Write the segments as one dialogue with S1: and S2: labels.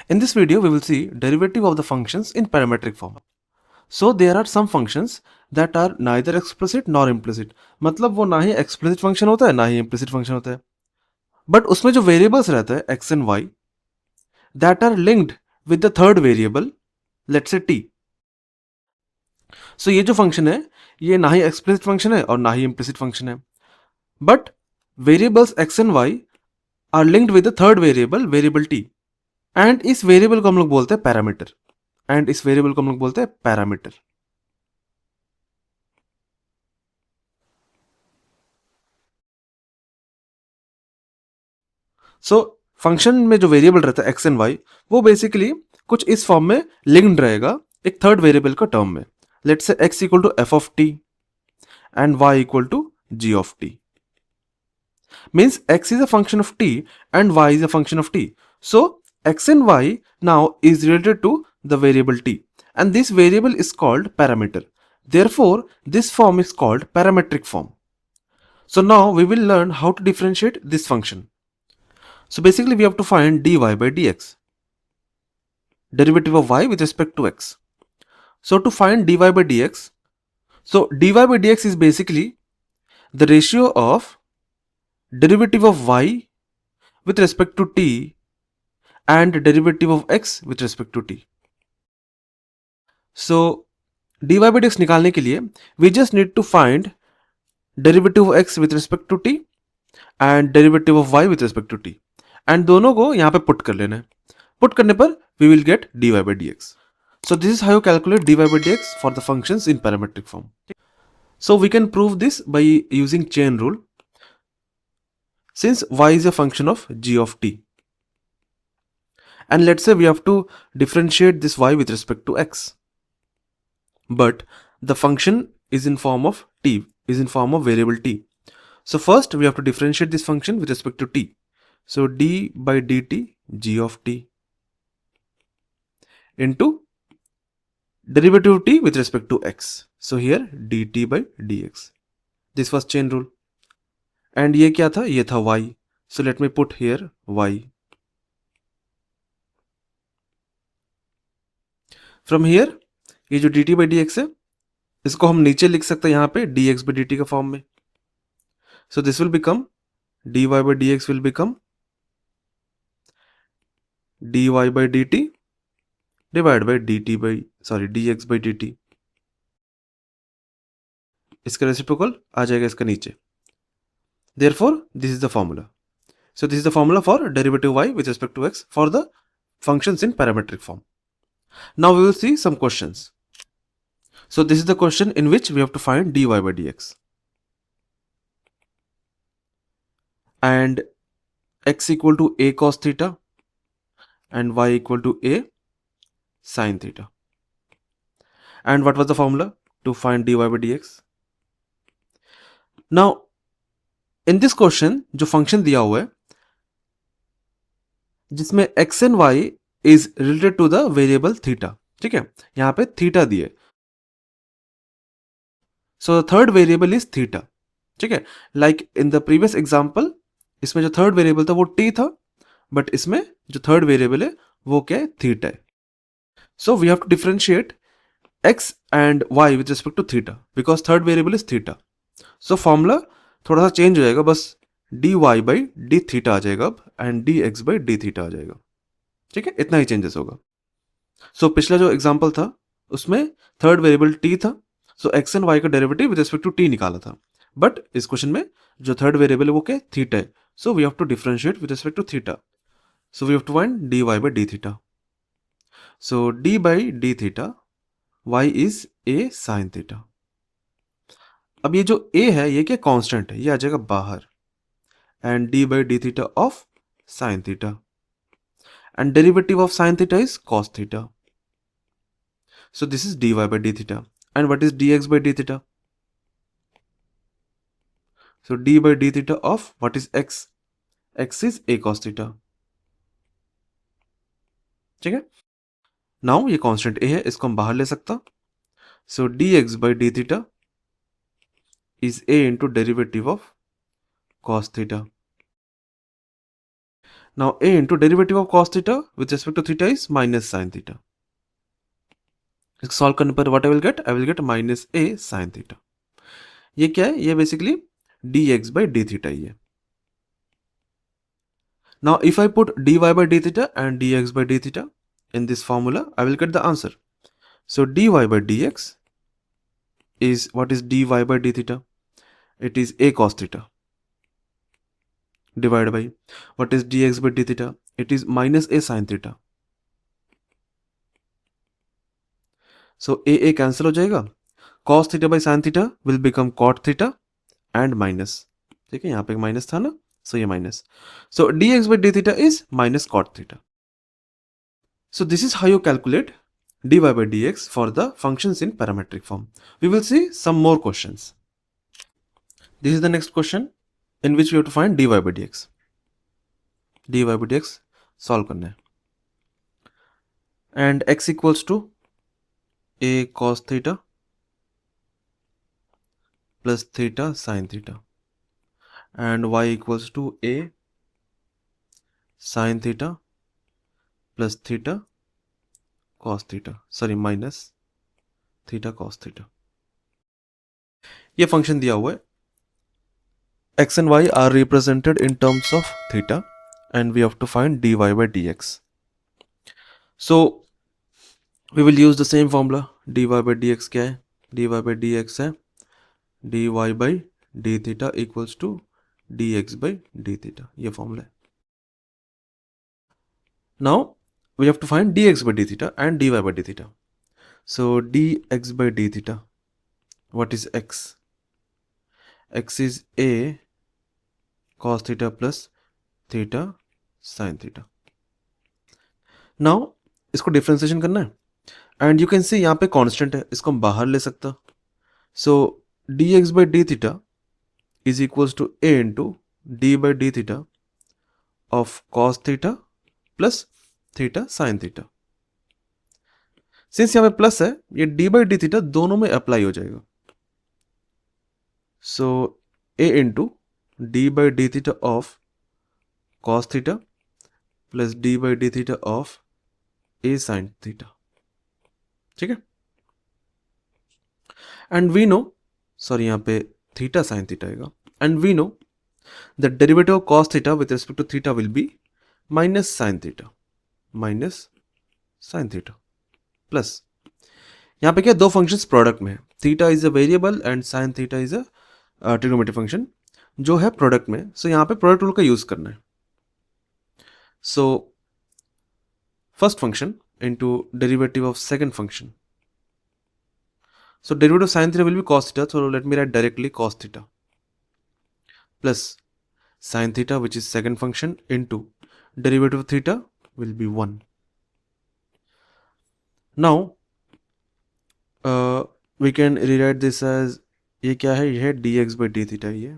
S1: In this video, we will see derivative of the functions in parametric form. So there are some functions that are neither explicit nor implicit. मतलब वो ना ही explicit function होता है ना ही implicit function होता है. But उसमें जो variables रहते हैं x and y that are linked with the third variable, let's say t. So ये जो function है ये ना ही explicit function है और ना ही implicit function है. But variables x and y are linked with the third variable t. And इस variable को हम लोग बोलते हैं parameter. एंड इस वेरिएबल को हम लोग बोलते हैं पैरामीटर. सो फंक्शन में जो वेरिएबल रहता है एक्स एंड वाई वो बेसिकली कुछ इस फॉर्म में लिंक्ड रहेगा एक थर्ड वेरिएबल का टर्म में. Let's say x equal to f of t and y equal to g of t. Means x is a function of t and y is a function of t. So x and y now is related to the variable t and this variable is called parameter. Therefore, this form is called parametric form. So now we will learn how to differentiate this function. So basically we have to find dy by dx, derivative of y with respect to x. So to find dy by dx, so dy by dx is basically the ratio of derivative of y with respect to t and derivative of x with respect to t. So dy by dx निकालने के लिए we just need to find derivative of x with respect to t and derivative of y with respect to t. And दोनों को यहाँ पे put कर लेना है. पुट करने पर we will get dy by dx. So this is how you calculate dy by dx for the functions in parametric form. So we can prove this by using chain rule. Since y is a function of g of t, and let's say we have to differentiate this y with respect to x, but the function is in form of t, is in form of variable t. So first we have to differentiate this function with respect to t. So d by dt g of t into derivative of t with respect to x. So here dt by dx. This was chain rule. And ये क्या था? ये था y. So let me put here y. From here ये जो dt by dx है इसको हम नीचे लिख सकते हैं यहाँ पे dx by dt का फॉर्म में. So this will become dy by dx will become dy by dt divided by dx by dt. इसका रेसिप्रोकल आ जाएगा इसका नीचे. Therefore, this is the formula. So this is the formula for derivative y with respect to x for the functions in parametric form. Now we will see some questions. So this is the question in which we have to find dy by dx. And x equal to a cos theta and y equal to a sin theta. And what was the formula to find dy by dx? Now in this question जो function दिया हुआ है जिसमें x and y is related to the variable theta. ठीक है, यहाँ पे theta दिए. So the third variable is theta. ठीक है, like in the previous example इसमें जो third variable था वो t था, but इसमें जो third variable है वो क्या है? theta है. So we have to differentiate x and y with respect to theta because third variable is theta. So formula थोड़ा सा चेंज हो जाएगा, बस dy by d theta आ जाएगा अब and dx by d theta आ जाएगा. ठीक है, इतना ही चेंजेस होगा. सो पिछला जो एग्जांपल था उसमें थर्ड वेरिएबल t था, सो x एंड y का derivative with respect to t निकाला था. बट इस क्वेश्चन में जो थर्ड वेरिएबल है वो क्या? थीटा है. So we have to differentiate with respect to theta. So we have to find dy by d theta. सो d by d theta y is a sin theta. अब ये जो a है ये क्या? कांस्टेंट है, ये आ जाएगा बाहर. And d by d theta of sin theta. And derivative of sin theta is cos theta. So this is dy by d theta. And what is dx by d theta? So d by d theta of what is x? X is a cos theta. ठीक है, now ये constant a है, इसको हम बाहर ले सकता. सो dx by d theta is a into derivative of cos theta. Now a into derivative of cos theta with respect to theta is minus sin theta. इसको सॉल्व करने पर what I will get minus a sin theta. ये क्या है? ये basically dx by d theta ही है. Now if I put dy by d theta and dx by d theta in this formula, I will get the answer. So dy by dx is, what is dy by d theta? It is a cos theta divided by, what is dx by d theta? It is minus a sin theta. So a cancel हो जाएगा. Cos theta by sin theta will become cot theta and minus. ठीक है, यहाँ पे minus था ना, so ये minus. So dx by d theta is minus cot theta. So this is how you calculate dy by dx for the functions in parametric form. We will see some more questions. This is the next question in which we have to find dy by dx. dy by dx solve करना है. And x equals to a cos theta plus theta sin theta, and y equals to a sin theta plus theta cos theta, sorry minus theta cos theta. ये function दिया हुआ है. x and y are represented in terms of theta and we have to find dy by dx. So we will use the same formula. dy by dx क्या है? dy by dx है dy by d theta equals to dx by d theta. ये formula है. Now we have to find dx by d theta and dy by d theta. So dx by d theta, what is x? X is a cos theta plus theta sin theta. Now इसको differentiation करना है and you can see यहाँ पे constant है, इसको हम बाहर ले सकता. सो dx by d theta is equals to a into d by d theta of cos theta plus theta sin theta. Since यहाँ पे प्लस है, ये d by d theta दोनों में अप्लाई हो जाएगा. सो a into d by d theta of cos theta plus d by d theta of a sin theta. ठीक है. एंड वी नो, सॉरी यहाँ पे थीटा साइन थीटा आएगा. And we know the derivative of cos theta with respect to theta will be minus sine theta plus, यहाँ पे क्या दो functions product में है. Theta is a variable and sine theta is a trigonometric function जो है product में. सो यहाँ पे प्रोडक्ट रूल का यूज करना है. So first function into derivative of second function. So derivative of sin theta will be cos theta. So let me write directly cos theta plus sin theta, which is second function, into derivative of theta will be 1. Now we can rewrite this as, ये क्या है? ये है dx by d theta, ये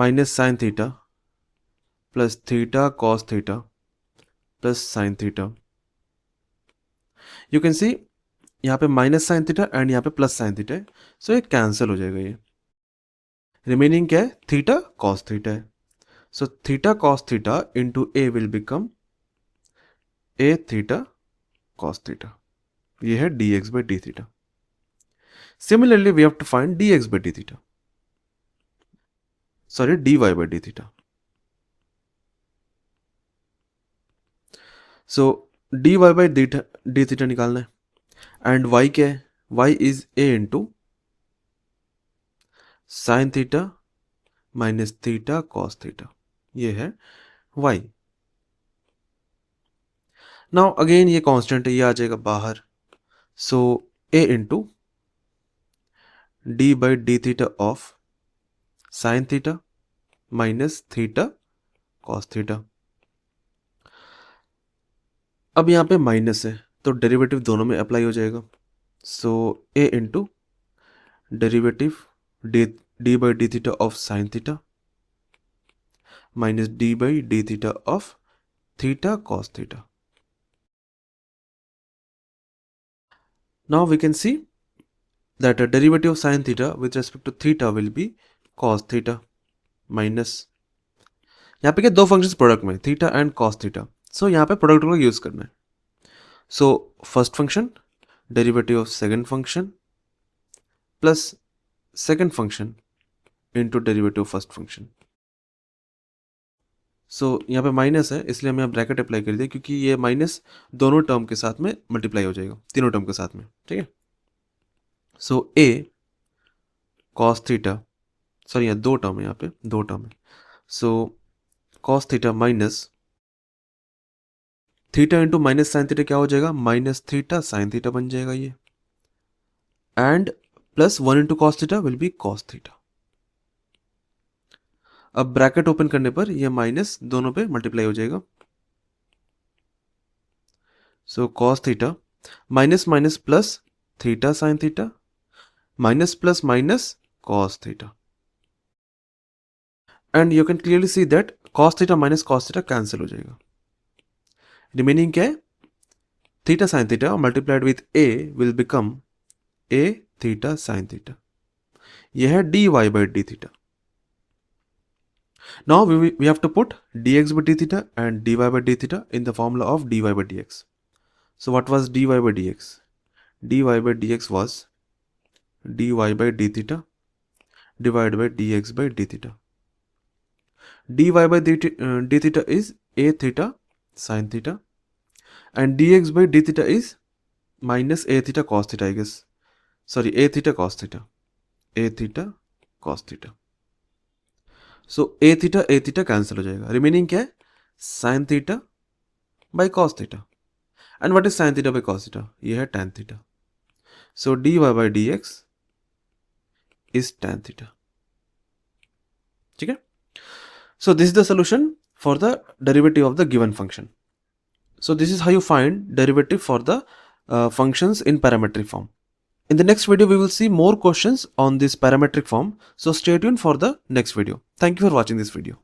S1: minus sin theta plus theta cos theta plus sin theta. You can see यहाँ पे minus sine theta and यहाँ पे प्लस साइन थीटा है. सो ये कैंसिल हो जाएगा. ये रिमेनिंग क्या है? थीटा कॉस थीटा है. So theta cos theta into a will become a theta cos theta. ये है d x by d theta. Similarly we have to find d x by d theta, sorry d y by d theta. So d y by d theta निकालना है. And y क्या है? Y is a into sine theta minus theta cos theta. ये है y. Now again ये constant है, ये आ जाएगा बाहर. So a into d by d theta of sine theta minus theta cos theta. अब यहाँ पे माइनस है तो डेरिवेटिव दोनों में अप्लाई हो जाएगा. So a into derivative d by d theta of sine theta minus d by d theta of theta cos theta. Now we can see that a derivative of sin theta with respect to theta will be cos theta minus, यहाँ पे क्या दो functions product में, theta and cos theta, so यहाँ पे product को use करना है. So first function derivative of second function plus second function into derivative of first function. So यहाँ पे माइनस है इसलिए हम यहाँ ब्रैकेट अप्लाई कर दिया, क्योंकि ये माइनस दोनों टर्म के साथ में मल्टीप्लाई हो जाएगा, तीनों टर्म के साथ में. ठीक है. सो ए कॉस थीटा, सॉरी यहाँ दो टर्म है, यहाँ पे दो टर्म है. So cos theta minus theta into minus sine theta क्या हो जाएगा, माइनस थीटा साइन थीटा बन जाएगा ये, and plus 1 into cos theta will B cos theta. अब ब्रैकेट ओपन करने पर ये माइनस दोनों पे मल्टीप्लाई हो जाएगा. So cos theta minus minus plus theta sine theta minus plus minus cos theta, and you can clearly see that cos theta minus cos theta cancel हो जाएगा. रिमेनिंग क्या है, theta sine theta multiplied with A will become a theta sine theta. यह है dy by d theta. Now we have to put dx by d theta and dy by d theta in the formula of dy by dx. So what was dy by dx? dy by dx was dy by d theta divided by dx by d theta. dy by d theta is a theta sin theta and dx by d theta is minus a theta cos theta, I guess. Sorry, a theta cos theta. a theta cos theta. So a theta cancel हो जाएगा. Remaining क्या है, sine theta by cos theta. And what is sine theta by cos theta, ये है tan theta. So d y by d x is tan theta. ठीक है. So this is the solution for the derivative of the given function. So this is how you find derivative for the functions in parametric form. In the next video, we will see more questions on this parametric form. So stay tuned for the next video. Thank you for watching this video.